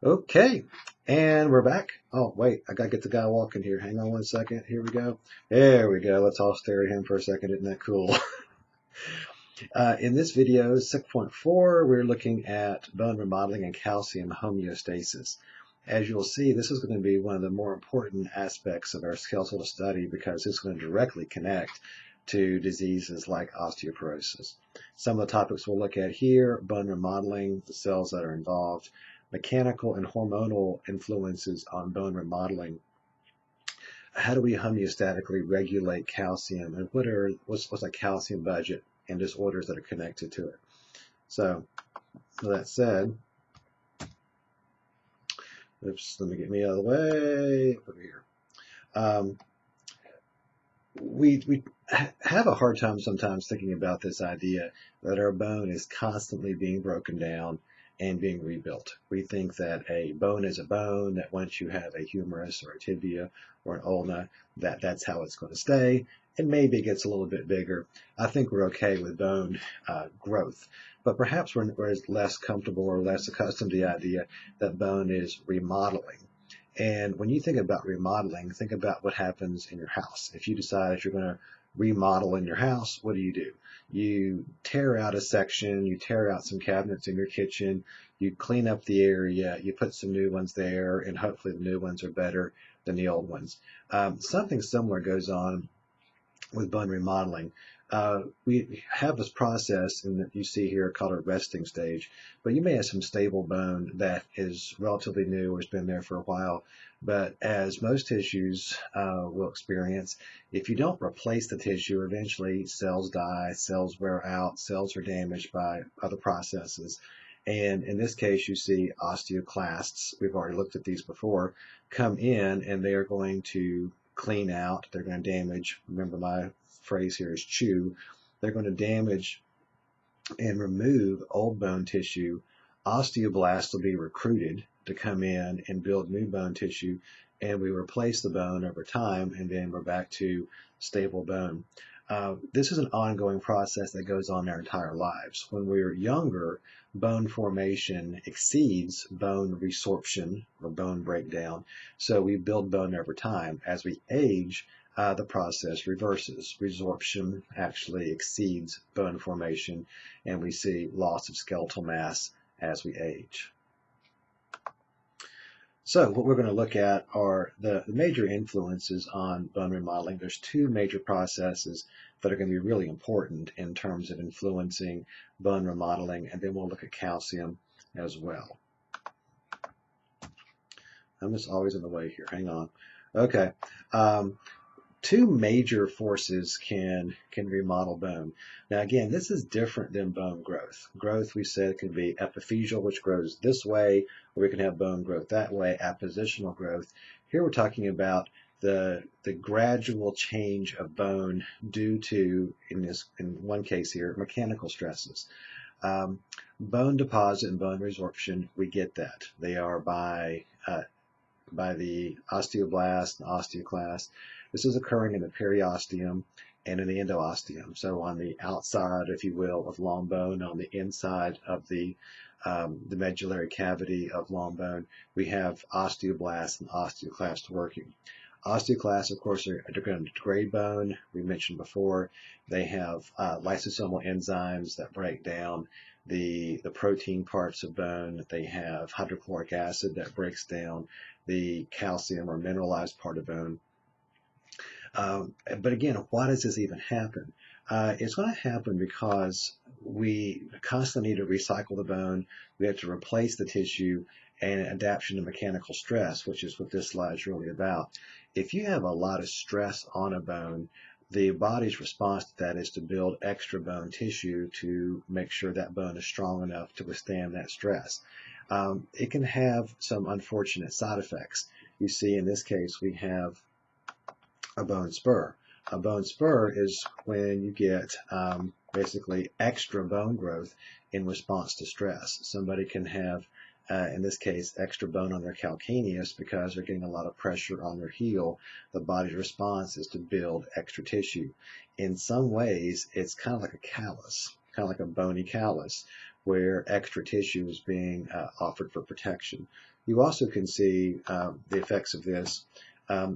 Okay, and we're back. Oh, wait, I gotta get the guy walking here. Hang on one second. Here we go. There we go. Let's all stare at him for a second. Isn't that cool? In this video, 6.4, we're looking at bone remodeling and calcium homeostasis. As you'll see, this is going to be one of the more important aspects of our skeletal study because it's going to directly connect to diseases like osteoporosis. Some of the topics we'll look at here: bone remodeling, the cells that are involved, mechanical and hormonal influences on bone remodeling. How do we homeostatically regulate calcium, and what's a calcium budget and disorders that are connected to it? So, with that said, oops, let me get me out of the way over here. We have a hard time sometimes thinking about this idea that our bone is constantly being broken down and being rebuilt. We think that a bone is a bone, that once you have a humerus or a tibia or an ulna, that's how it's going to stay, and maybe it gets a little bit bigger. I think we're okay with bone growth, but perhaps we're less comfortable or less accustomed to the idea that bone is remodeling. And when you think about remodeling, think about what happens in your house. If you decide you're going to remodel in your house, what do? You tear out a section, you tear out some cabinets in your kitchen, you clean up the area, you put some new ones there, and hopefully the new ones are better than the old ones. Something similar goes on with bone remodeling. We have this process that you see here called a resting stage, but you may have some stable bone that is relatively new or has been there for a while. But as most tissues will experience, if you don't replace the tissue, eventually cells die, cells wear out, cells are damaged by other processes. And in this case, you see osteoclasts. We've already looked at these before, come in and they are going to clean out. They're going to damage. Remember, my phrase here is chew. They're going to damage and remove old bone tissue. Osteoblasts will be recruited to come in and build new bone tissue, and we replace the bone over time, and then we're back to stable bone. This is an ongoing process that goes on our entire lives. When we're younger, bone formation exceeds bone resorption or bone breakdown, so we build bone over time. As we age, the process reverses. Resorption actually exceeds bone formation, and we see loss of skeletal mass as we age. So what we're going to look at are the major influences on bone remodeling. There's two major processes that are going to be really important in terms of influencing bone remodeling, and then we'll look at calcium as well. I'm just always in the way here. Hang on. Okay. Two major forces can remodel bone. Now again, this is different than bone growth. Growth, we said, can be epiphyseal, which grows this way, or we can have bone growth that way, appositional growth. Here we're talking about the gradual change of bone due to, in one case here, mechanical stresses. Bone deposit and bone resorption, we get that. They are by the osteoblast and osteoclast. This is occurring in the periosteum and in the endosteum. So on the outside, if you will, of long bone, on the inside of the medullary cavity of long bone, we have osteoblasts and osteoclasts working. Osteoclasts, of course, are going to degrade bone. We mentioned before they have lysosomal enzymes that break down the protein parts of bone. They have hydrochloric acid that breaks down the calcium or mineralized part of bone. But again, why does this even happen? It's going to happen because we constantly need to recycle the bone. We have to replace the tissue and adaptation to mechanical stress, which is what this slide is really about. If you have a lot of stress on a bone, the body's response to that is to build extra bone tissue to make sure that bone is strong enough to withstand that stress. It can have some unfortunate side effects. You see, in this case, we have a bone spur. A bone spur is when you get basically extra bone growth in response to stress. Somebody can have, in this case, extra bone on their calcaneus because they're getting a lot of pressure on their heel. The body's response is to build extra tissue. In some ways, it's kind of like a callus, kind of like a bony callus, where extra tissue is being offered for protection. You also can see the effects of this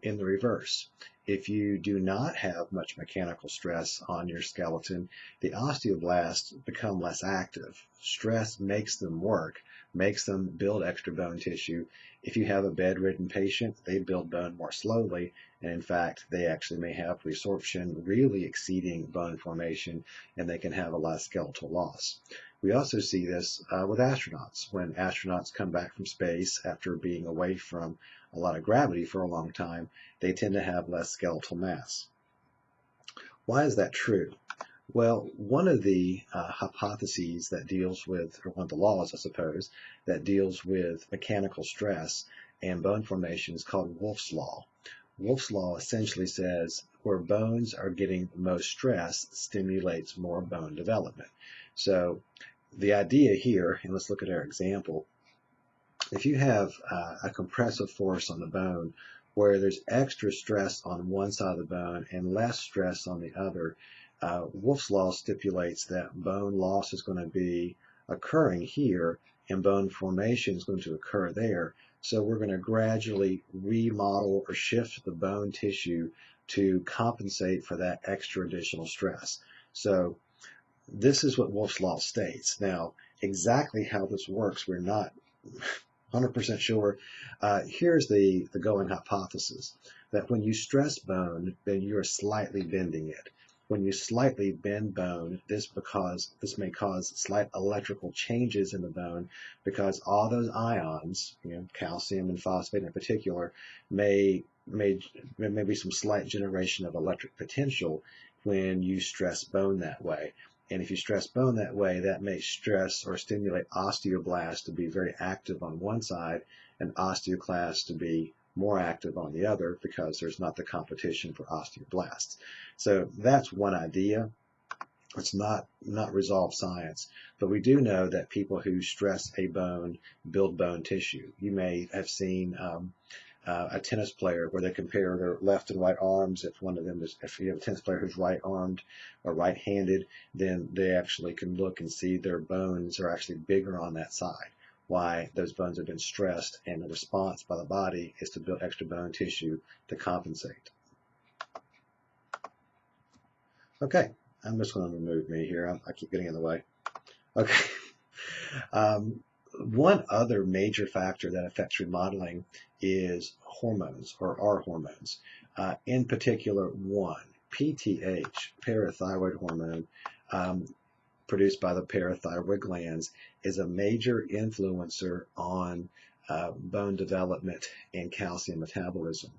in the reverse. If you do not have much mechanical stress on your skeleton, the osteoblasts become less active. Stress makes them work, makes them build extra bone tissue. If you have a bedridden patient, they build bone more slowly, and in fact, they actually may have resorption really exceeding bone formation, and they can have a lot of skeletal loss. We also see this with astronauts. When astronauts come back from space after being away from a lot of gravity for a long time, they tend to have less skeletal mass. Why is that true? Well, one of the hypotheses that deals with, or one of the laws, I suppose, that deals with mechanical stress and bone formation is called Wolff's Law. Wolff's Law essentially says where bones are getting the most stress stimulates more bone development. So the idea here, and let's look at our example, if you have a compressive force on the bone where there's extra stress on one side of the bone and less stress on the other, Wolff's Law stipulates that bone loss is going to be occurring here and bone formation is going to occur there. So we're going to gradually remodel or shift the bone tissue to compensate for that extra additional stress. So this is what Wolff's Law states. Now, exactly how this works, we're not 100% sure. Here's the going hypothesis, that when you stress bone, then you're slightly bending it. When you slightly bend bone, this may cause slight electrical changes in the bone because all those ions, calcium and phosphate in particular, may be some slight generation of electric potential when you stress bone that way. And if you stress bone that way, that may stress or stimulate osteoblasts to be very active on one side and osteoclasts to be more active on the other because there's not the competition for osteoblasts. So that's one idea. It's not resolved science, but we do know that people who stress a bone build bone tissue. You may have seen a tennis player where they compare their left and right arms. If you have a tennis player who's right-armed or right-handed, then they actually can look and see their bones are actually bigger on that side. Why? Those bones have been stressed, and the response by the body is to build extra bone tissue to compensate. Okay, I'm just going to remove me here. I keep getting in the way. Okay. One other major factor that affects remodeling is hormones, or our hormones. In particular, one, PTH, parathyroid hormone, produced by the parathyroid glands, is a major influencer on bone development and calcium metabolism.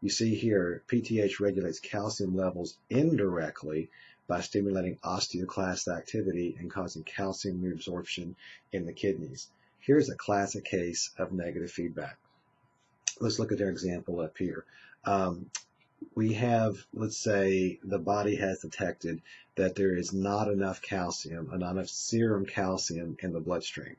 You see here, PTH regulates calcium levels indirectly by stimulating osteoclast activity and causing calcium reabsorption in the kidneys. Here's a classic case of negative feedback. Let's look at their example up here. We have, let's say, the body has detected that there is not enough calcium, not enough serum calcium in the bloodstream.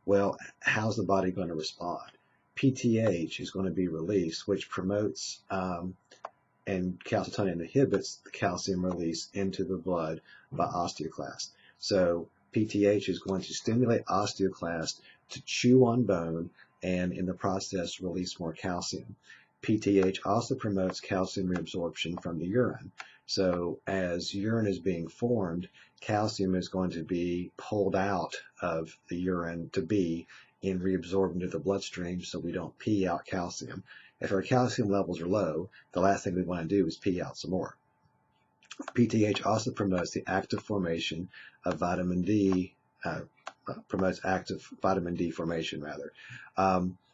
Well, how's the body going to respond? PTH is going to be released, which promotes and calcitonin inhibits the calcium release into the blood by osteoclasts. So PTH is going to stimulate osteoclasts to chew on bone and in the process release more calcium. PTH also promotes calcium reabsorption from the urine. So as urine is being formed, calcium is going to be pulled out of the urine to be reabsorbed into the bloodstream so we don't pee out calcium. If our calcium levels are low, the last thing we want to do is pee out some more. PTH also promotes the active formation of vitamin D, promotes active vitamin D formation rather.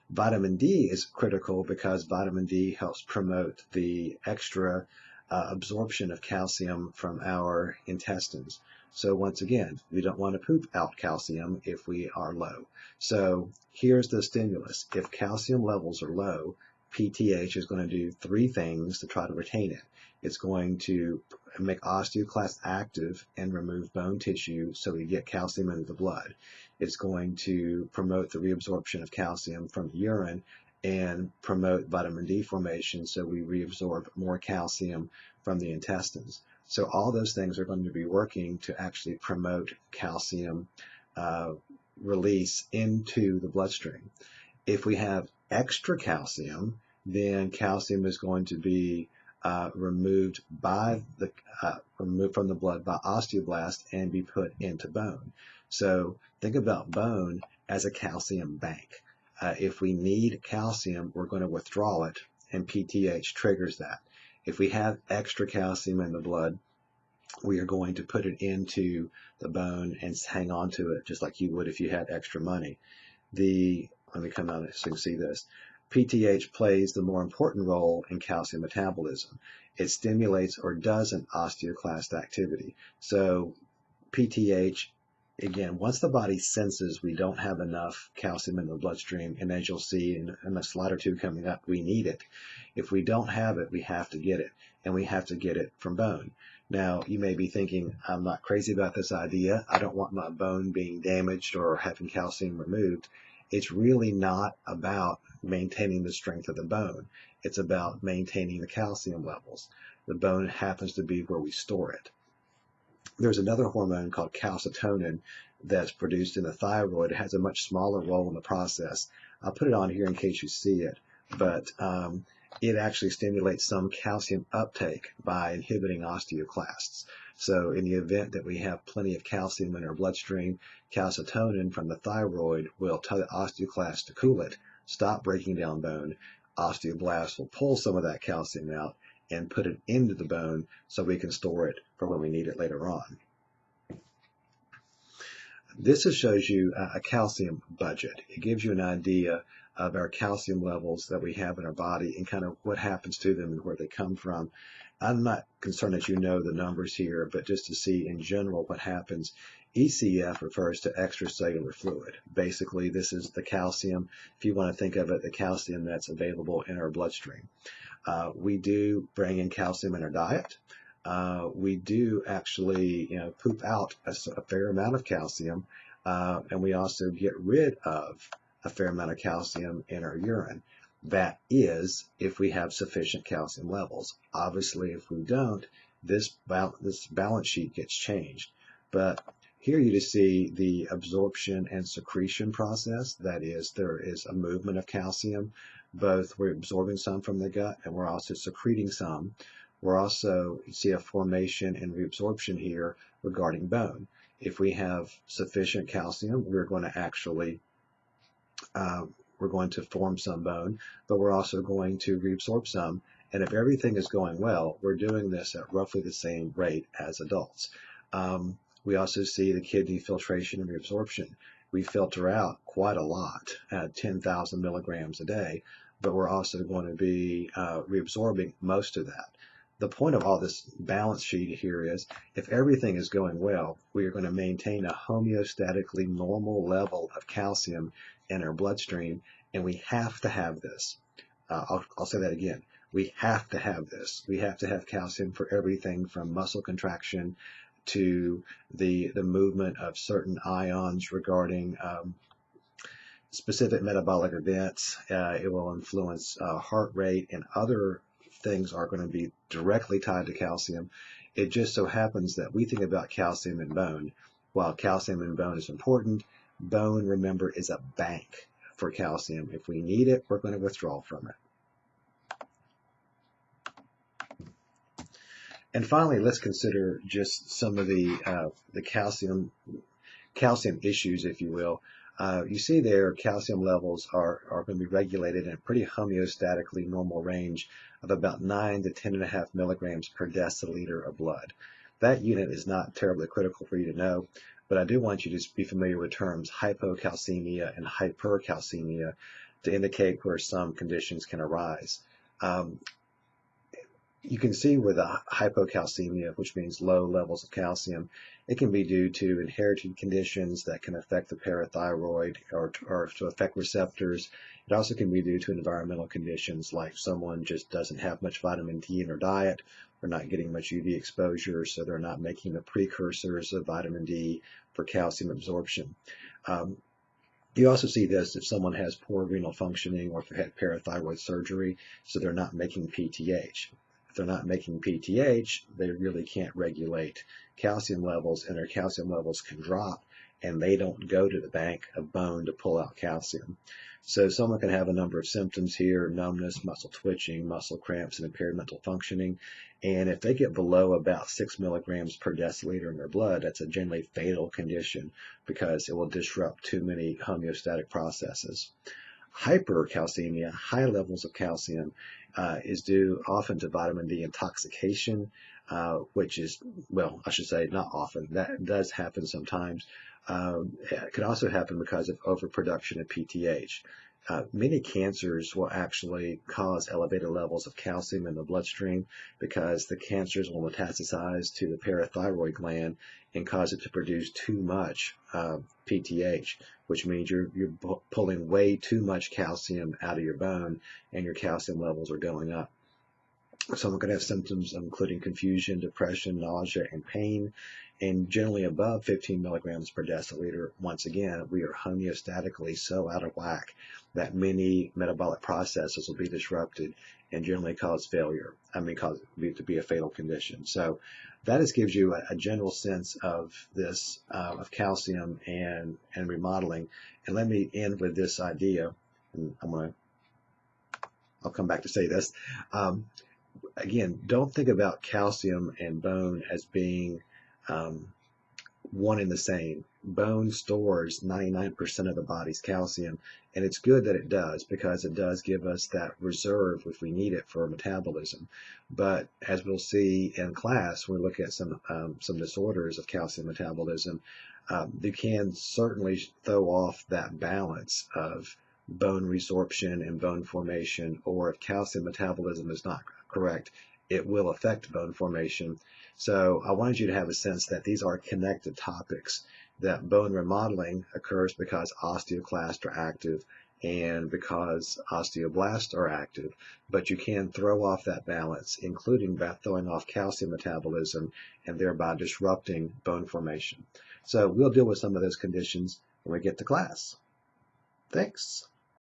Vitamin D is critical because vitamin D helps promote the extra absorption of calcium from our intestines. So once again, we don't want to poop out calcium if we are low. So here's the stimulus. If calcium levels are low, PTH is going to do three things to try to retain it. It's going to make osteoclasts active and remove bone tissue so we get calcium into the blood. It's going to promote the reabsorption of calcium from the urine and promote vitamin D formation so we reabsorb more calcium from the intestines. So all those things are going to be working to actually promote calcium uh, release into the bloodstream. If we have extra calcium, then calcium is going to be removed removed from the blood by osteoblasts and be put into bone. So think about bone as a calcium bank. If we need calcium, we're going to withdraw it, and PTH triggers that. If we have extra calcium in the blood, we are going to put it into the bone and hang on to it just like you would if you had extra money. Let me come out so you can see this. PTH plays the more important role in calcium metabolism. It stimulates or doesn't osteoclast activity. So PTH, again, once the body senses we don't have enough calcium in the bloodstream, and as you'll see in a slide or two coming up, we need it. If we don't have it, we have to get it, and we have to get it from bone. Now, you may be thinking, I'm not crazy about this idea. I don't want my bone being damaged or having calcium removed. It's really not about maintaining the strength of the bone. It's about maintaining the calcium levels. The bone happens to be where we store it. There's another hormone called calcitonin that's produced in the thyroid. It has a much smaller role in the process. I'll put it on here in case you see it, but it actually stimulates some calcium uptake by inhibiting osteoclasts. So in the event that we have plenty of calcium in our bloodstream, calcitonin from the thyroid will tell the osteoclast to cool it, stop breaking down bone. Osteoblasts will pull some of that calcium out and put it into the bone so we can store it for when we need it later on. This just shows you a calcium budget. It gives you an idea of our calcium levels that we have in our body and kind of what happens to them and where they come from. I'm not concerned that you know the numbers here, but just to see in general what happens. ECF refers to extracellular fluid. Basically, this is the calcium, if you want to think of it, the calcium that's available in our bloodstream. We do bring in calcium in our diet. We do actually, poop out a fair amount of calcium, and we also get rid of a fair amount of calcium in our urine. That is, if we have sufficient calcium levels. Obviously, if we don't, this balance sheet gets changed. But here you just see the absorption and secretion process. That is, there is a movement of calcium. Both we're absorbing some from the gut and we're also secreting some. We're also, you see a formation and reabsorption here regarding bone. If we have sufficient calcium, we're going to actually we're going to form some bone, but we're also going to reabsorb some. And if everything is going well, we're doing this at roughly the same rate as adults. We also see the kidney filtration and reabsorption. We filter out quite a lot at 10,000 milligrams a day, but we're also going to be reabsorbing most of that. The point of all this balance sheet here is if everything is going well, we are going to maintain a homeostatically normal level of calcium in our bloodstream, and we have to have this. I'll say that again. We have to have this. We have to have calcium for everything from muscle contraction to the movement of certain ions regarding specific metabolic events. It will influence heart rate, and other things are going to be directly tied to calcium. It just so happens that we think about calcium in bone. While calcium in bone is important, bone, remember, is a bank for calcium. If we need it, we're going to withdraw from it. And finally, let's consider just some of the calcium issues, if you will. You see there, calcium levels are going to be regulated in a pretty homeostatically normal range of about 9 to 10.5 milligrams per deciliter of blood. That unit is not terribly critical for you to know, but I do want you to be familiar with terms hypocalcemia and hypercalcemia to indicate where some conditions can arise. You can see where the hypocalcemia, which means low levels of calcium, it can be due to inherited conditions that can affect the parathyroid or to affect receptors. It also can be due to environmental conditions, like someone just doesn't have much vitamin D in their diet, they're not getting much UV exposure, so they're not making the precursors of vitamin D for calcium absorption. You also see this if someone has poor renal functioning or if they had parathyroid surgery, so they're not making PTH. If they're not making PTH, they really can't regulate calcium levels, and their calcium levels can drop, and they don't go to the bank of bone to pull out calcium. So someone can have a number of symptoms here: numbness, muscle twitching, muscle cramps, and impaired mental functioning. And if they get below about 6 milligrams per deciliter in their blood, that's a generally fatal condition because it will disrupt too many homeostatic processes. Hypercalcemia, high levels of calcium, is due often to vitamin D intoxication, which is, well, I should say not often. That does happen sometimes. It could also happen because of overproduction of PTH. Many cancers will actually cause elevated levels of calcium in the bloodstream because the cancers will metastasize to the parathyroid gland and cause it to produce too much PTH, which means you're pulling way too much calcium out of your bone and your calcium levels are going up. Someone could have symptoms including confusion, depression, nausea, and pain, and generally above 15 milligrams per deciliter. Once again, we are homeostatically so out of whack that many metabolic processes will be disrupted and generally cause failure. Cause it to be a fatal condition. So that just gives you a general sense of this, of calcium and remodeling. And let me end with this idea, and I'll come back to say this. Again, don't think about calcium and bone as being one and the same. Bone stores 99% of the body's calcium, and it's good that it does because it does give us that reserve if we need it for metabolism. But as we'll see in class, when we look at some disorders of calcium metabolism, you can certainly throw off that balance of bone resorption and bone formation, or if calcium metabolism is not correct, it will affect bone formation. So I wanted you to have a sense that these are connected topics, that bone remodeling occurs because osteoclasts are active and because osteoblasts are active, but you can throw off that balance, including by throwing off calcium metabolism and thereby disrupting bone formation. So we'll deal with some of those conditions when we get to class. Thanks.